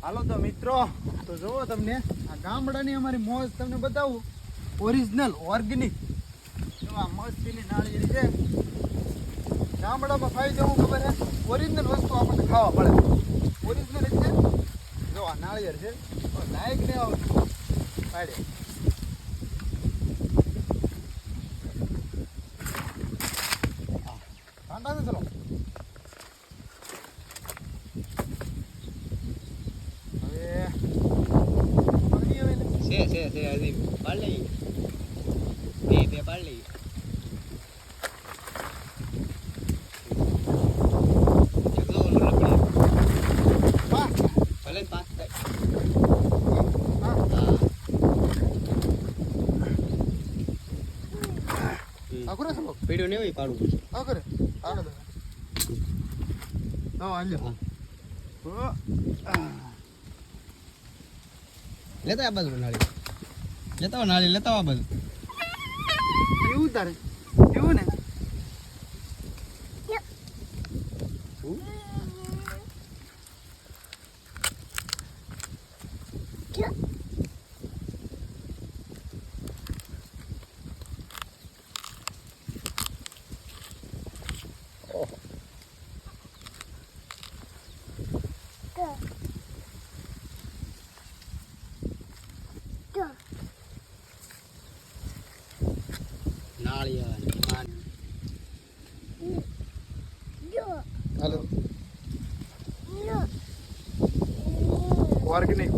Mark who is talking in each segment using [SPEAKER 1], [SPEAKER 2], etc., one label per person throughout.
[SPEAKER 1] હાલો તો મિત્રો, તો જોવો તમને આ ગામડાની અમારી મોજ તમને બતાવું. ઓરિજિનલ ઓર્ગેનિક એવા મસ્તીની નાળિયેરી છે. ગામડામાં ફાયદો શું ખબર છે? ઓરિજિનલ વસ્તુ આપણને ખાવા મળે. ઓરિજિનલ એટલે જો આ નાળિયેર છે, લાયક ને આવતું પાડે. ઠંડા છે ચલો.
[SPEAKER 2] છે હજી પાડ લઈ બે પાડ લઈ. ભલે પાંચ
[SPEAKER 1] આખું ચલો
[SPEAKER 2] પીડ્યું નહીં હોય પાડવું પડશે.
[SPEAKER 1] આખરે હાલો તો હાલ્યો.
[SPEAKER 2] લેતા આ બાજુ નાળી લેતા આ બાજુ.
[SPEAKER 1] એવું તારે એવું ને હાલો. ઓર્ગેનિક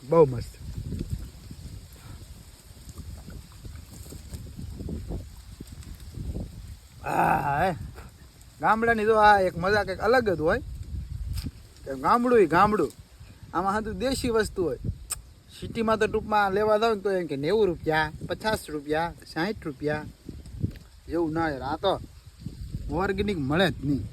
[SPEAKER 1] બહુ મસ્ત. ગામડાની જો આ એક મજા કંઈક અલગ જ હોય. ગામડું આમાં હતું દેશી વસ્તુ હોય. સિટીમાં તો ટૂંકમાં લેવા જાવ ને તો એમ કે 90 રૂપિયા, 50 રૂપિયા, 60 રૂપિયા એવું ના યાર. આ તો ઓર્ગેનિક મળે જ નહીં.